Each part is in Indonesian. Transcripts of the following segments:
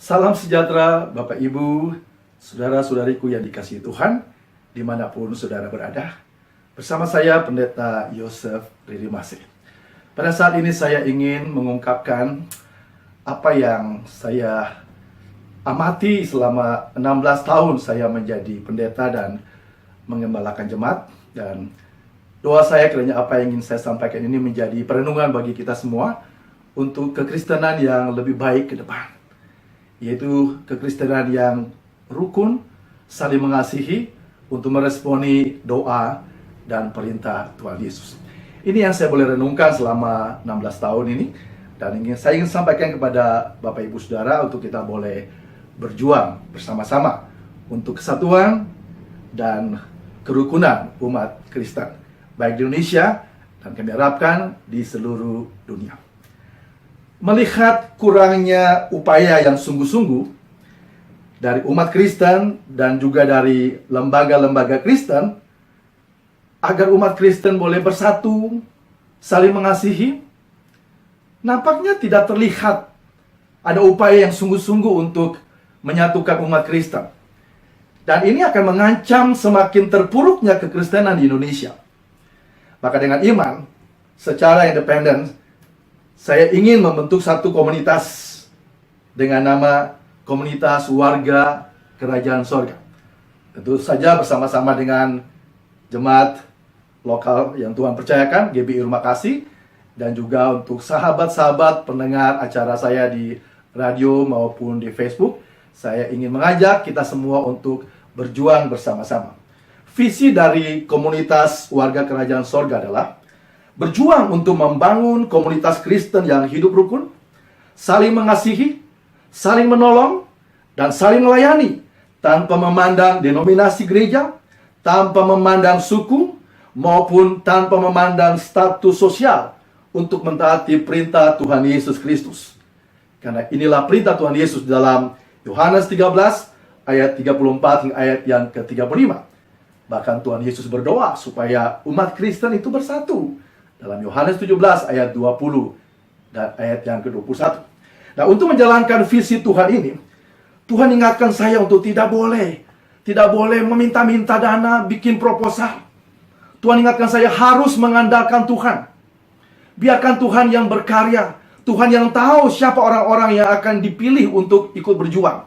Salam sejahtera Bapak Ibu, saudara-saudariku yang dikasihi Tuhan, dimanapun saudara berada. Bersama saya Pendeta Yosef Riri Masih. Pada saat ini saya ingin mengungkapkan apa yang saya amati selama 16 tahun saya menjadi pendeta dan mengembalakan jemaat. Dan doa saya kiranya apa yang ingin saya sampaikan ini menjadi perenungan bagi kita semua untuk kekristenan yang lebih baik ke depan, yaitu kekristenan yang rukun, saling mengasihi untuk meresponi doa dan perintah Tuhan Yesus. Ini yang saya boleh renungkan selama 16 tahun ini, dan saya ingin sampaikan kepada Bapak Ibu Saudara untuk kita boleh berjuang bersama-sama untuk kesatuan dan kerukunan umat Kristen, baik di Indonesia dan kami harapkan di seluruh dunia. Melihat kurangnya upaya yang sungguh-sungguh dari umat Kristen dan juga dari lembaga-lembaga Kristen agar umat Kristen boleh bersatu, saling mengasihi, nampaknya tidak terlihat ada upaya yang sungguh-sungguh untuk menyatukan umat Kristen. Dan ini akan mengancam semakin terpuruknya kekristenan di Indonesia. Maka dengan iman, secara independen, saya ingin membentuk satu komunitas dengan nama Komunitas Warga Kerajaan Sorga. Tentu saja bersama-sama dengan jemaat lokal yang Tuhan percayakan, GBI Rumah Kasih, dan juga untuk sahabat-sahabat pendengar acara saya di radio maupun di Facebook. Saya ingin mengajak kita semua untuk berjuang bersama-sama. Visi dari Komunitas Warga Kerajaan Sorga adalah berjuang untuk membangun komunitas Kristen yang hidup rukun, saling mengasihi, saling menolong, dan saling melayani tanpa memandang denominasi gereja, tanpa memandang suku, maupun tanpa memandang status sosial untuk mentaati perintah Tuhan Yesus Kristus. Karena inilah perintah Tuhan Yesus dalam Yohanes 13 ayat 34 hingga ayat yang ke-35. Bahkan Tuhan Yesus berdoa supaya umat Kristen itu bersatu dalam Yohanes 17 ayat 20 dan ayat yang ke-21. Nah, untuk menjalankan visi Tuhan ini, Tuhan ingatkan saya untuk tidak boleh meminta-minta dana, bikin proposal. Tuhan ingatkan saya harus mengandalkan Tuhan. Biarkan Tuhan yang berkarya, Tuhan yang tahu siapa orang-orang yang akan dipilih untuk ikut berjuang.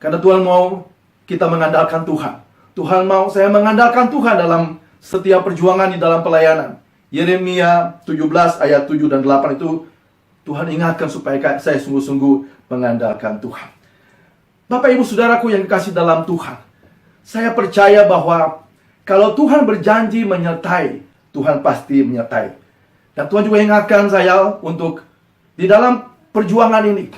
Karena Tuhan mau kita mengandalkan Tuhan. Tuhan mau saya mengandalkan Tuhan dalam setiap perjuangan di dalam pelayanan. Yeremia 17 ayat 7 dan 8 itu Tuhan ingatkan supaya saya sungguh-sungguh mengandalkan Tuhan. Bapak Ibu Saudaraku yang dikasih dalam Tuhan, saya percaya bahwa kalau Tuhan berjanji menyertai, Tuhan pasti menyertai. Dan Tuhan juga ingatkan saya untuk di dalam perjuangan ini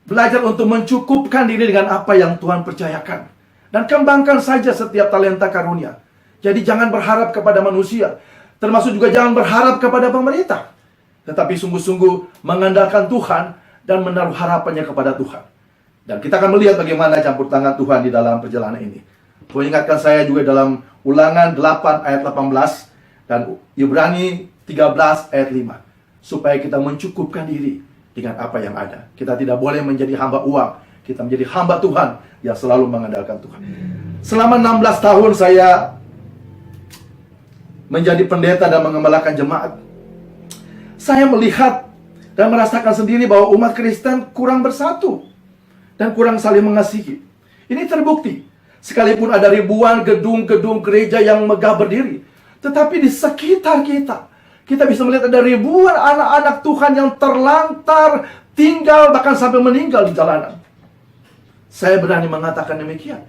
belajar untuk mencukupkan diri dengan apa yang Tuhan percayakan. Dan kembangkan saja setiap talenta karunia. Jadi jangan berharap kepada manusia, termasuk juga jangan berharap kepada pemerintah, tetapi sungguh-sungguh mengandalkan Tuhan dan menaruh harapannya kepada Tuhan. Dan kita akan melihat bagaimana campur tangan Tuhan di dalam perjalanan ini. Tuhan ingatkan saya juga dalam Ulangan 8 ayat 18 dan Ibrani 13 ayat 5. Supaya kita mencukupkan diri dengan apa yang ada. Kita tidak boleh menjadi hamba uang. Kita menjadi hamba Tuhan yang selalu mengandalkan Tuhan. Selama 16 tahun saya menjadi pendeta dan mengembalakan jemaat, saya melihat dan merasakan sendiri bahwa umat Kristen kurang bersatu dan kurang saling mengasihi. Ini terbukti. Sekalipun ada ribuan gedung-gedung gereja yang megah berdiri, tetapi di sekitar kita bisa melihat ada ribuan anak-anak Tuhan yang terlantar, tinggal, bahkan sampai meninggal di jalanan. Saya berani mengatakan demikian.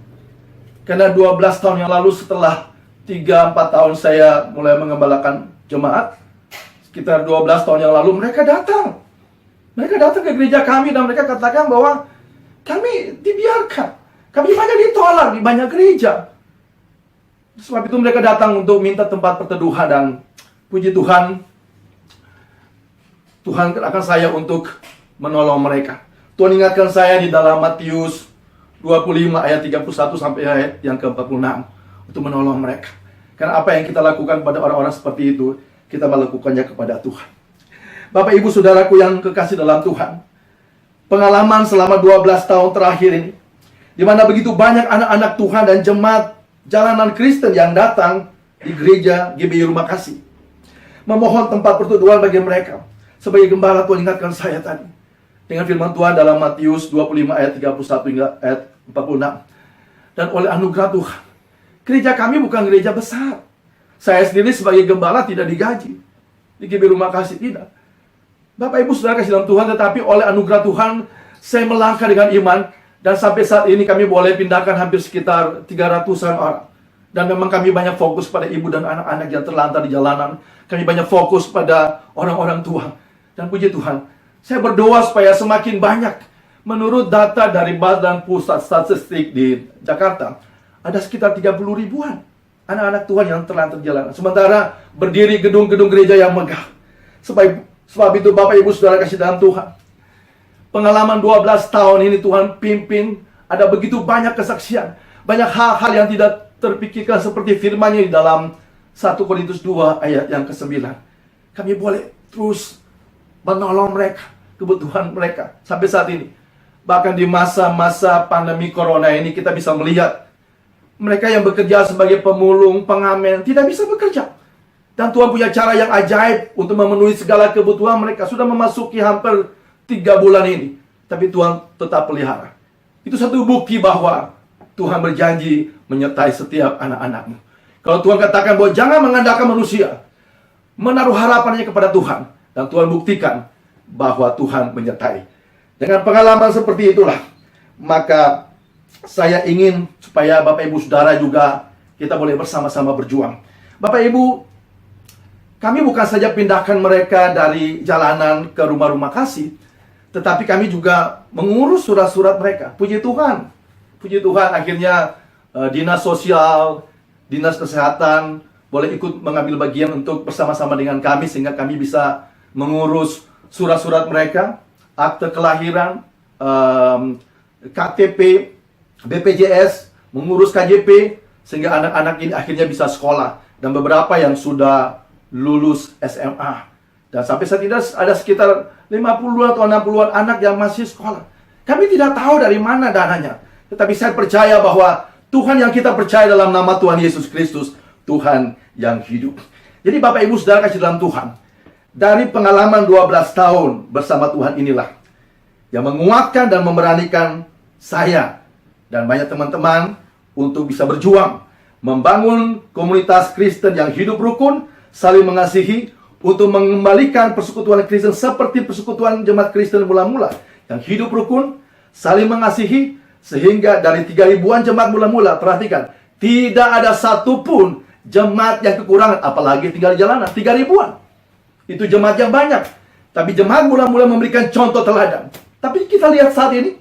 Karena 12 tahun yang lalu setelah 3-4 tahun saya mulai mengembalakan jemaat, sekitar 12 tahun yang lalu mereka datang. Mereka datang ke gereja kami dan mereka katakan bahwa kami dibiarkan. Kami banyak ditolak di banyak gereja. Sebab itu mereka datang untuk minta tempat perteduhan dan puji Tuhan, Tuhan akan saya untuk menolong mereka. Tuhan ingatkan saya di dalam Matius 25 ayat 31 sampai ayat yang ke-46 untuk menolong mereka. Karena apa yang kita lakukan pada orang-orang seperti itu, kita melakukannya kepada Tuhan. Bapak Ibu Saudaraku yang kekasih dalam Tuhan, pengalaman selama 12 tahun terakhir ini, di mana begitu banyak anak-anak Tuhan dan jemaat jalanan Kristen yang datang di gereja GBI Rumah Kasih, memohon tempat perteduhan bagi mereka. Sebagai gembala, Tuhan ingatkan saya tadi dengan firman Tuhan dalam Matius 25 ayat 31 hingga ayat 46. Dan oleh anugerah Tuhan, gereja kami bukan gereja besar. Saya sendiri sebagai gembala tidak digaji di GBI Rumah Kasih, tidak. Bapak Ibu Saudara kasih dalam Tuhan, tetapi oleh anugerah Tuhan, saya melangkah dengan iman. Dan sampai saat ini kami boleh pindahkan hampir sekitar 300-an orang. Dan memang kami banyak fokus pada ibu dan anak-anak yang terlantar di jalanan. Kami banyak fokus pada orang-orang tua. Dan puji Tuhan, saya berdoa supaya semakin banyak. Menurut data dari Badan Pusat Statistik di Jakarta, ada sekitar 30 ribuan anak-anak Tuhan yang terlantar di jalanan. Sementara berdiri gedung-gedung gereja yang megah. Sebab itu Bapak Ibu Saudara kasih dalam Tuhan, pengalaman 12 tahun ini Tuhan pimpin, ada begitu banyak kesaksian, banyak hal-hal yang tidak terpikirkan seperti firman-Nya di dalam 1 Korintus 2 ayat yang ke-9. Kami boleh terus menolong mereka, kebutuhan mereka sampai saat ini. Bahkan di masa-masa pandemi corona ini kita bisa melihat mereka yang bekerja sebagai pemulung, pengamen tidak bisa bekerja. Dan Tuhan punya cara yang ajaib untuk memenuhi segala kebutuhan mereka. Sudah memasuki hampir 3 bulan ini, tapi Tuhan tetap pelihara. Itu satu bukti bahwa Tuhan berjanji menyertai setiap anak-anakmu. Kalau Tuhan katakan bahwa jangan mengandalkan manusia, menaruh harapannya kepada Tuhan, dan Tuhan buktikan bahwa Tuhan menyertai. Dengan pengalaman seperti itulah, maka saya ingin supaya Bapak Ibu Saudara juga kita boleh bersama-sama berjuang. Bapak Ibu, kami bukan saja pindahkan mereka dari jalanan ke rumah-rumah kasih, tetapi kami juga mengurus surat-surat mereka. Puji Tuhan. Puji Tuhan, akhirnya dinas sosial, dinas kesehatan boleh ikut mengambil bagian untuk bersama-sama dengan kami, sehingga kami bisa mengurus surat-surat mereka, akte kelahiran, KTP, BPJS, mengurus KJP, sehingga anak-anak ini akhirnya bisa sekolah. Dan beberapa yang sudah lulus SMA. Dan sampai saat ini ada sekitar 50 atau 60-an anak yang masih sekolah. Kami tidak tahu dari mana dananya. Tetapi saya percaya bahwa Tuhan yang kita percaya dalam nama Tuhan Yesus Kristus, Tuhan yang hidup. Jadi Bapak Ibu Saudara kasih dalam Tuhan, dari pengalaman 12 tahun bersama Tuhan inilah yang menguatkan dan memberanikan saya dan banyak teman-teman untuk bisa berjuang membangun komunitas Kristen yang hidup rukun, saling mengasihi, untuk mengembalikan persekutuan Kristen seperti persekutuan jemaat Kristen mula-mula yang hidup rukun, saling mengasihi, sehingga dari 3.000-an jemaat mula-mula, perhatikan, tidak ada satupun jemaat yang kekurangan, apalagi tinggal di jalanan. 3.000-an itu jemaat yang banyak, tapi jemaat mula-mula memberikan contoh teladan. Tapi kita lihat saat ini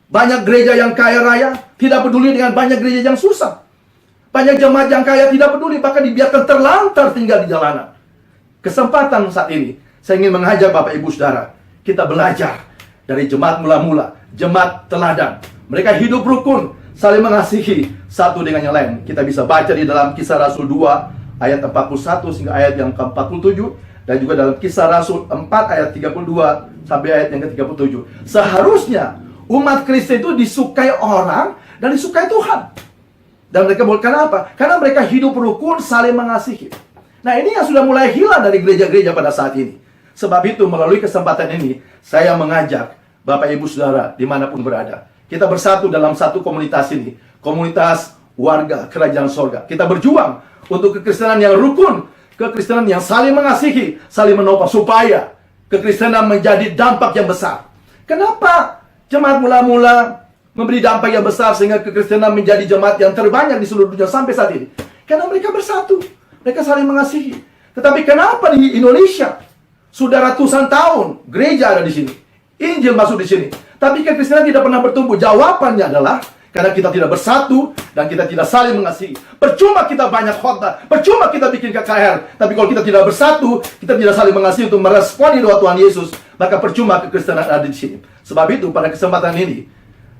banyak gereja yang kaya raya tidak peduli dengan banyak gereja yang susah. Banyak jemaat yang kaya tidak peduli, bahkan dibiarkan terlantar tinggal di jalanan. Kesempatan saat ini, saya ingin mengajak Bapak Ibu Saudara, kita belajar dari jemaat mula-mula, jemaat teladan. Mereka hidup rukun, saling mengasihi satu dengan yang lain. Kita bisa baca di dalam Kisah Rasul 2 ayat 41 hingga ayat yang ke-47, dan juga dalam Kisah Rasul 4 ayat 32 sampai ayat yang ke-37. Seharusnya umat Kristen itu disukai orang dan disukai Tuhan. Dan mereka bukan apa? Karena mereka hidup rukun, saling mengasihi. Nah, ini yang sudah mulai hilang dari gereja-gereja pada saat ini. Sebab itu, melalui kesempatan ini, saya mengajak Bapak Ibu Saudara dimanapun berada, kita bersatu dalam satu komunitas ini, komunitas warga kerajaan sorga. Kita berjuang untuk kekristenan yang rukun, kekristenan yang saling mengasihi, saling menopang, supaya kekristenan menjadi dampak yang besar. Kenapa jemaat mula-mula memberi dampak yang besar sehingga kekristenan menjadi jemaat yang terbanyak di seluruh dunia sampai saat ini? Karena mereka bersatu, mereka saling mengasihi. Tetapi kenapa di Indonesia sudah ratusan tahun gereja ada di sini, Injil masuk di sini, tapi kekristenan tidak pernah bertumbuh? Jawabannya adalah karena kita tidak bersatu dan kita tidak saling mengasihi. Percuma kita banyak khotbah, percuma kita bikin KKR, tapi kalau kita tidak bersatu, kita tidak saling mengasihi untuk meresponi doa Tuhan Yesus, maka percuma kekristenan ada di sini. Sebab itu pada kesempatan ini,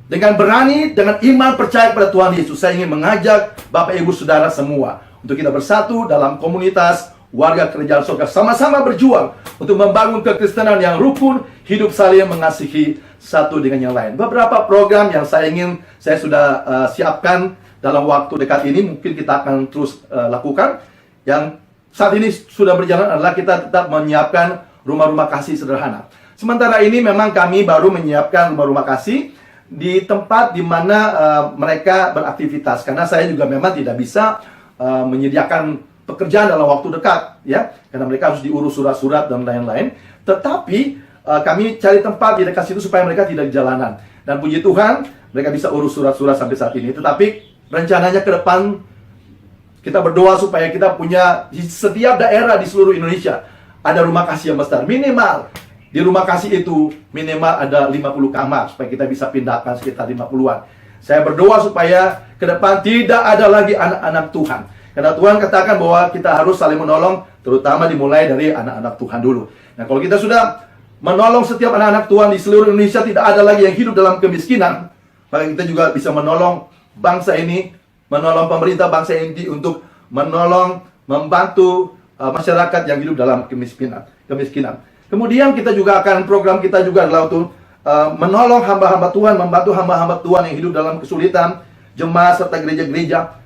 dengan berani, dengan iman percaya pada Tuhan Yesus, saya ingin mengajak Bapak Ibu Saudara semua untuk kita bersatu dalam komunitas warga kerajaan surga, sama-sama berjuang untuk membangun kekristenan yang rukun, hidup saling mengasihi satu dengan yang lain. Beberapa program yang saya sudah siapkan dalam waktu dekat ini, mungkin kita akan terus lakukan. Yang saat ini sudah berjalan adalah kita tetap menyiapkan rumah-rumah kasih sederhana. Sementara ini memang kami baru menyiapkan rumah-rumah kasih di tempat di mana mereka beraktivitas, karena saya juga memang tidak bisa menyediakan pekerjaan dalam waktu dekat, ya, karena mereka harus diurus surat-surat dan lain-lain. Tetapi kami cari tempat di dekat situ supaya mereka tidak di jalanan. Dan puji Tuhan, mereka bisa urus surat-surat sampai saat ini. Tetapi rencananya ke depan kita berdoa supaya kita punya di setiap daerah di seluruh Indonesia ada rumah kasih yang besar. Minimal di rumah kasih itu minimal ada 50 kamar supaya kita bisa pindahkan sekitar 50-an. Saya berdoa supaya ke depan tidak ada lagi anak-anak Tuhan. Karena Tuhan katakan bahwa kita harus saling menolong, terutama dimulai dari anak-anak Tuhan dulu. Nah, kalau kita sudah menolong setiap anak-anak Tuhan di seluruh Indonesia, tidak ada lagi yang hidup dalam kemiskinan, maka kita juga bisa menolong bangsa ini, menolong pemerintah bangsa ini untuk menolong, membantu masyarakat yang hidup dalam kemiskinan. Kemudian kita juga akan, program kita juga adalah untuk menolong hamba-hamba Tuhan, membantu hamba-hamba Tuhan yang hidup dalam kesulitan, jemaat serta gereja-gereja.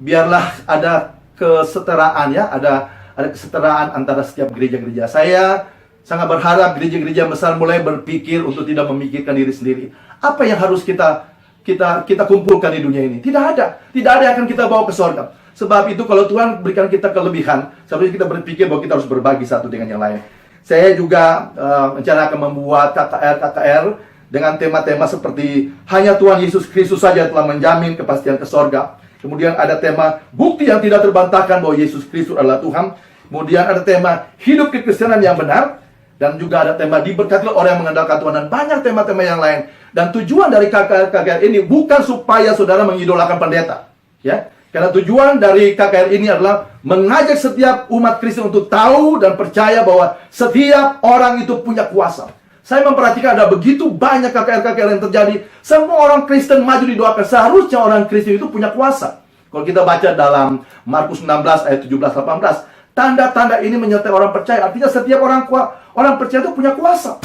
Biarlah ada kesetaraan, ya, ada kesetaraan antara setiap gereja-gereja. Saya sangat berharap gereja-gereja besar mulai berpikir untuk tidak memikirkan diri sendiri. Apa yang harus kita kumpulkan di dunia ini? Tidak ada yang akan kita bawa ke surga. Sebab itu kalau Tuhan berikan kita kelebihan, seharusnya kita berpikir bahwa kita harus berbagi satu dengan yang lain. Saya juga rencana akan membuat KKR dengan tema-tema seperti hanya Tuhan Yesus Kristus saja telah menjamin kepastian ke surga. Kemudian ada tema bukti yang tidak terbantahkan bahwa Yesus Kristus adalah Tuhan. Kemudian ada tema hidup kekristenan yang benar. Dan juga ada tema diberkatilah orang yang mengandalkan Tuhan. Dan banyak tema-tema yang lain. Dan tujuan dari KKR ini bukan supaya saudara mengidolakan pendeta, ya. Karena tujuan dari KKR ini adalah mengajak setiap umat Kristen untuk tahu dan percaya bahwa setiap orang itu punya kuasa. Saya memperhatikan ada begitu banyak KKR-KKR yang terjadi. Semua orang Kristen maju didoakan. Seharusnya orang Kristen itu punya kuasa. Kalau kita baca dalam Markus 16 ayat 17-18, tanda-tanda ini menyertai orang percaya. Artinya setiap orang percaya itu punya kuasa.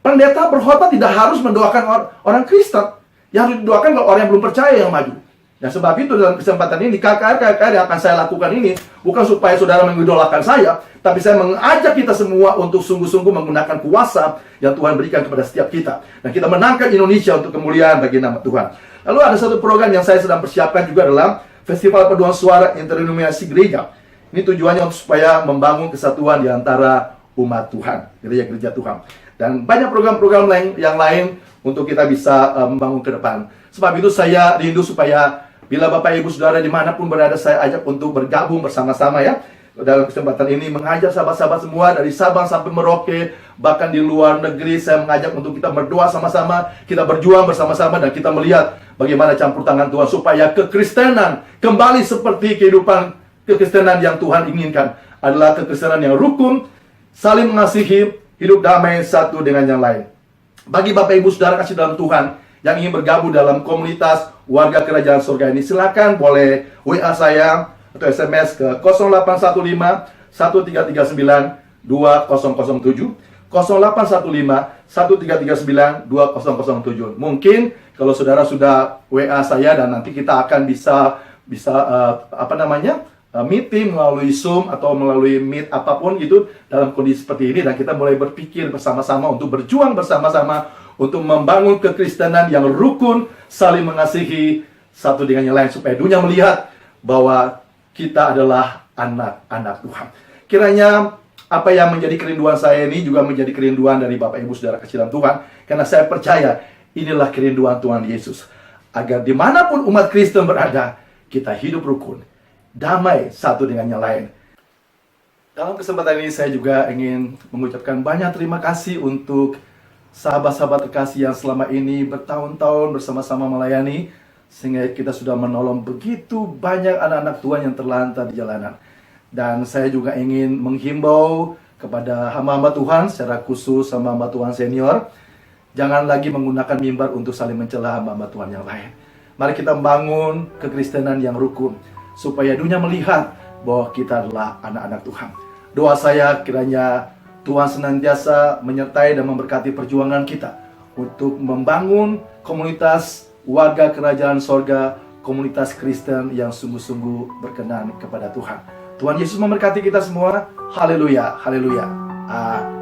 Pendeta berkhotbah tidak harus mendoakan orang Kristen. Yang harus didoakan kalau orang yang belum percaya yang maju. Nah, sebab itu dalam kesempatan ini KKR yang akan saya lakukan ini bukan supaya saudara mengidolakan saya, tapi saya mengajak kita semua untuk sungguh-sungguh menggunakan kuasa yang Tuhan berikan kepada setiap kita. Dan kita menangkan Indonesia untuk kemuliaan bagi nama Tuhan. Lalu ada satu program yang saya sedang persiapkan juga adalah Festival Paduan Suara Interdenominasi Gereja. Ini tujuannya untuk supaya membangun kesatuan di antara umat Tuhan, gereja-gereja Tuhan. Dan banyak program-program yang lain untuk kita bisa membangun ke depan. Sebab itu saya rindu supaya bila Bapak Ibu Saudara dimanapun berada, saya ajak untuk bergabung bersama-sama, ya. Dalam kesempatan ini mengajak sahabat-sahabat semua dari Sabang sampai Merauke, bahkan di luar negeri, saya mengajak untuk kita berdoa sama-sama, kita berjuang bersama-sama, dan kita melihat bagaimana campur tangan Tuhan supaya kekristenan kembali seperti kehidupan kekristenan yang Tuhan inginkan. Adalah kekristenan yang rukun, saling mengasihi, hidup damai satu dengan yang lain. Bagi Bapak Ibu Saudara kasih dalam Tuhan yang ingin bergabung dalam komunitas warga kerajaan surga ini, silakan boleh WA saya atau SMS ke 0815 1339 2007, 0815 1339 2007. Mungkin kalau saudara sudah WA saya, dan nanti kita akan bisa meeting melalui Zoom atau melalui Meet apapun gitu dalam kondisi seperti ini, dan kita mulai berpikir bersama-sama untuk berjuang bersama-sama untuk membangun kekristenan yang rukun, saling mengasihi satu dengan yang lain, supaya dunia melihat bahwa kita adalah anak-anak Tuhan. Kiranya apa yang menjadi kerinduan saya ini juga menjadi kerinduan dari Bapak Ibu Saudara kasih dalam Tuhan, karena saya percaya inilah kerinduan Tuhan Yesus, agar dimanapun umat Kristen berada, kita hidup rukun, damai satu dengan yang lain. Dalam kesempatan ini saya juga ingin mengucapkan banyak terima kasih untuk sahabat-sahabat terkasih yang selama ini bertahun-tahun bersama-sama melayani, sehingga kita sudah menolong begitu banyak anak-anak Tuhan yang terlantar di jalanan. Dan saya juga ingin menghimbau kepada hamba-hamba Tuhan, secara khusus hamba-hamba Tuhan senior, jangan lagi menggunakan mimbar untuk saling mencela hamba-hamba Tuhan yang lain. Mari kita membangun kekristenan yang rukun, supaya dunia melihat bahwa kita adalah anak-anak Tuhan. Doa saya kiranya Tuhan senantiasa menyertai dan memberkati perjuangan kita untuk membangun komunitas warga kerajaan sorga, komunitas Kristen yang sungguh-sungguh berkenan kepada Tuhan. Tuhan Yesus memberkati kita semua. Haleluya, haleluya. Amin.